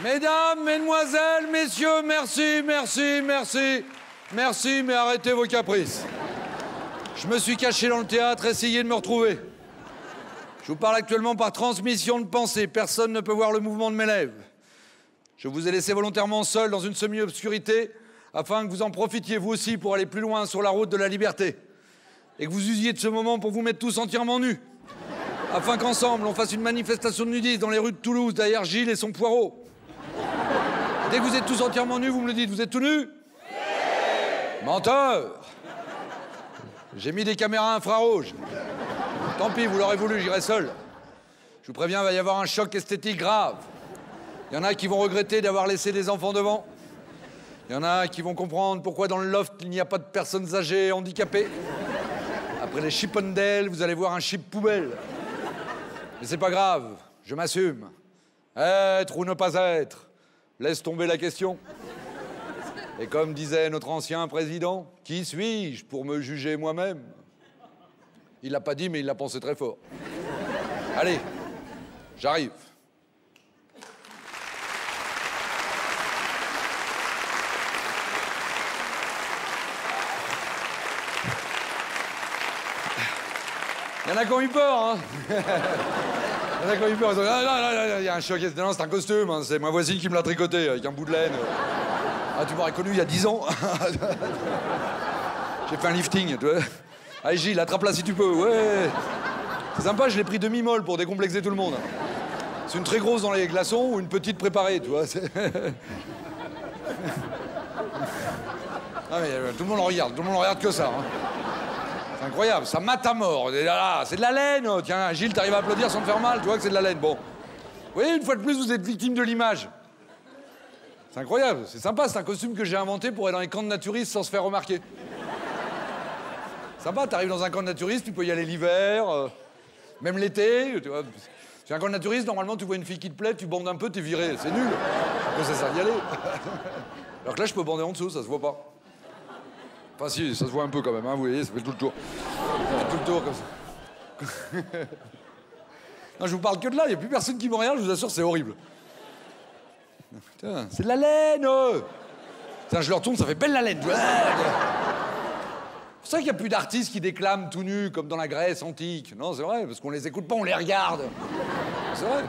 Mesdames, mesdemoiselles, messieurs, merci, merci, merci. Merci, mais arrêtez vos caprices. Je me suis caché dans le théâtre, essayez de me retrouver. Je vous parle actuellement par transmission de pensée. Personne ne peut voir le mouvement de mes lèvres. Je vous ai laissé volontairement seul dans une semi-obscurité afin que vous en profitiez vous aussi pour aller plus loin sur la route de la liberté. Et que vous usiez de ce moment pour vous mettre tous entièrement nus. Afin qu'ensemble, on fasse une manifestation de nudistes dans les rues de Toulouse, derrière Gilles et son poireau. Dès que vous êtes tous entièrement nus, vous me le dites, vous êtes tout nus? Oui. Menteur. J'ai mis des caméras infrarouges. Tant pis, vous l'aurez voulu, j'irai seul. Je vous préviens, il va y avoir un choc esthétique grave. Il y en a qui vont regretter d'avoir laissé des enfants devant. Il y en a qui vont comprendre pourquoi dans le loft, il n'y a pas de personnes âgées et handicapées. Après les Chippendales, vous allez voir un chip poubelle. Mais c'est pas grave, je m'assume. Être ou ne pas être, laisse tomber la question. Et comme disait notre ancien président, qui suis-je pour me juger moi-même? Il l'a pas dit, mais il l'a pensé très fort. Allez, j'arrive. Il y en a qui ont eu peur, hein. Il y en a qui ont eu peur. Il y a un choc. Non, c'est un costume, hein. C'est ma voisine qui me l'a tricoté avec un bout de laine. Ah, tu m'aurais connu il y a 10 ans. J'ai fait un lifting, tu vois. Allez, Gilles, attrape-la si tu peux, ouais. C'est sympa, je l'ai pris demi-molle pour décomplexer tout le monde. C'est une très grosse dans les glaçons ou une petite préparée, tu vois. Ah, mais tout le monde le regarde que ça. Hein. C'est incroyable, ça mate à mort. C'est de la laine. Tiens, Gilles, t'arrives à applaudir sans te faire mal, tu vois que c'est de la laine. Bon. Vous voyez, une fois de plus, vous êtes victime de l'image. C'est incroyable, c'est sympa, c'est un costume que j'ai inventé pour aller dans les camps de naturistes sans se faire remarquer. Sympa, t'arrives dans un camp de naturistes, tu peux y aller l'hiver, même l'été, tu vois. C'est un camp de naturistes, normalement, tu vois une fille qui te plaît, tu bandes un peu, t'es viré, c'est nul. Pourquoi ça sert d'y aller? Alors que là, je peux bander en dessous, ça se voit pas. Enfin si, ça se voit un peu quand même, hein, vous voyez, ça fait tout le tour. Ça fait tout le tour, comme ça. Non, je vous parle que de là, il n'y a plus personne qui me regarde, je vous assure, c'est horrible. Putain, c'est de la laine. Putain, je leur tourne, ça fait belle la laine. C'est pour ça qu'il n'y a plus d'artistes qui déclament tout nus, comme dans la Grèce antique. Non, c'est vrai, parce qu'on les écoute pas, on les regarde. C'est vrai.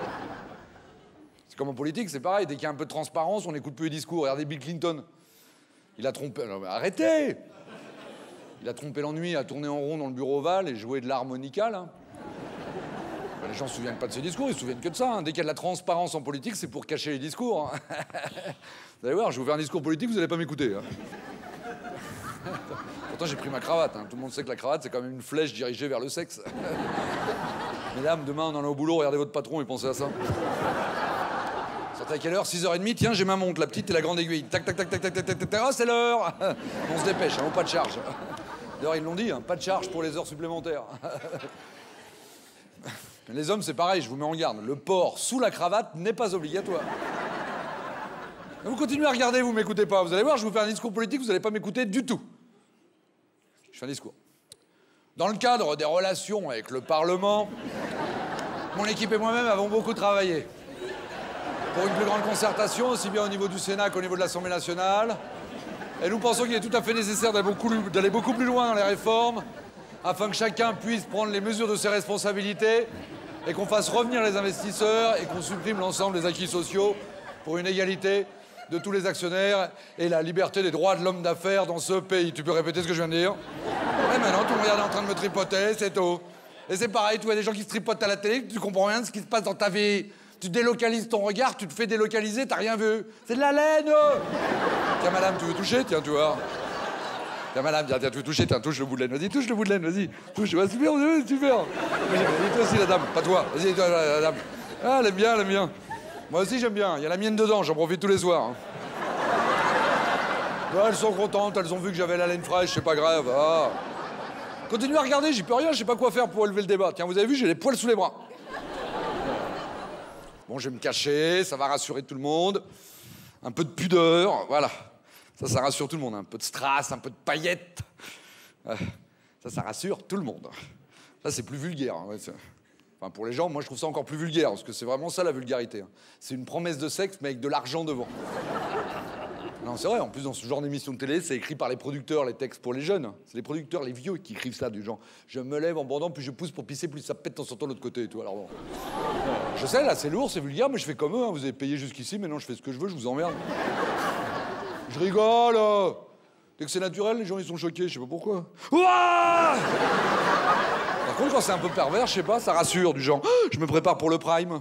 C'est comme en politique, c'est pareil, dès qu'il y a un peu de transparence, on n'écoute plus les discours. Regardez Bill Clinton. Il a trompé... Non, mais arrêtez! Il a trompé l'ennui à tourner en rond dans le bureau ovale et jouer de l'harmonica, là. Ben, les gens se souviennent pas de ses discours, ils se souviennent que de ça. Hein. Dès qu'il y a de la transparence en politique, c'est pour cacher les discours. Hein. Vous allez voir, je vais vous faire un discours politique, vous allez pas m'écouter. Hein. Pourtant, j'ai pris ma cravate. Hein. Tout le monde sait que la cravate, c'est quand même une flèche dirigée vers le sexe. Mesdames, demain, on en est au boulot, regardez votre patron et pensez à ça. Sortez à quelle heure? 6h30, tiens, j'ai ma montre, la petite et la grande aiguille. Tac, tac, tac, tac, tac, tac, tac, tac, oh, c'est l'heure. On se dépêche, hein, pas de charge. D'ailleurs, ils l'ont dit, hein, pas de charge pour les heures supplémentaires. Les hommes, c'est pareil, je vous mets en garde. Le port sous la cravate n'est pas obligatoire. Vous continuez à regarder, vous m'écoutez pas. Vous allez voir, je vous fais un discours politique, vous n'allez pas m'écouter du tout. Je fais un discours. Dans le cadre des relations avec le Parlement, mon équipe et moi-même avons beaucoup travaillé. Pour une plus grande concertation, aussi bien au niveau du Sénat qu'au niveau de l'Assemblée nationale. Et nous pensons qu'il est tout à fait nécessaire d'aller beaucoup plus loin dans les réformes, afin que chacun puisse prendre les mesures de ses responsabilités et qu'on fasse revenir les investisseurs et qu'on supprime l'ensemble des acquis sociaux pour une égalité de tous les actionnaires et la liberté des droits de l'homme d'affaires dans ce pays. Tu peux répéter ce que je viens de dire? Et maintenant, tout le monde est en train de me tripoter, c'est tout. Et c'est pareil, tu vois des gens qui se tripotent à la télé, tu comprends rien de ce qui se passe dans ta vie. Tu délocalises ton regard, tu te fais délocaliser, t'as rien vu. C'est de la laine. Tiens, madame, tu veux toucher? Tiens, tu vois. Tiens, madame, tiens, tu veux toucher? Tiens, touche le bout de laine. Vas-y, touche le bout de laine, vas-y. Touche, vas-y, super, super. Vas-y, toi aussi, la dame, pas toi. Vas-y, toi, la dame. Ah, elle aime bien, elle aime bien. Moi aussi, j'aime bien. Il y a la mienne dedans, j'en profite tous les soirs. Hein. Ouais, elles sont contentes, elles ont vu que j'avais la laine fraîche, c'est pas grave. Ah. Continuez à regarder, j'y peux rien, je sais pas quoi faire pour élever le débat. Tiens, vous avez vu, j'ai les poils sous les bras. Bon, je vais me cacher, ça va rassurer tout le monde. Un peu de pudeur, voilà. Ça rassure tout le monde. Un peu de strass, un peu de paillettes. Ça rassure tout le monde. Ça, c'est plus vulgaire. Hein, ouais, Enfin, pour les gens, moi, je trouve ça encore plus vulgaire, parce que c'est vraiment ça, la vulgarité. Hein. C'est une promesse de sexe, mais avec de l'argent devant. Non, c'est vrai, en plus, dans ce genre d'émission de télé, c'est écrit par les producteurs, les textes pour les jeunes. C'est les producteurs, les vieux, qui écrivent ça, du genre « Je me lève en bandant, puis je pousse pour pisser, plus ça pète en sortant de l'autre côté. » et tout. Alors bon. Je sais, là, c'est lourd, c'est vulgaire, mais je fais comme eux. Hein. Vous avez payé jusqu'ici, maintenant je fais ce que je veux, je vous emmerde. Je rigole. Dès que c'est naturel, les gens, ils sont choqués, je sais pas pourquoi. Ouah! Par contre, quand c'est un peu pervers, je sais pas, ça rassure, du genre « Je me prépare pour le prime. »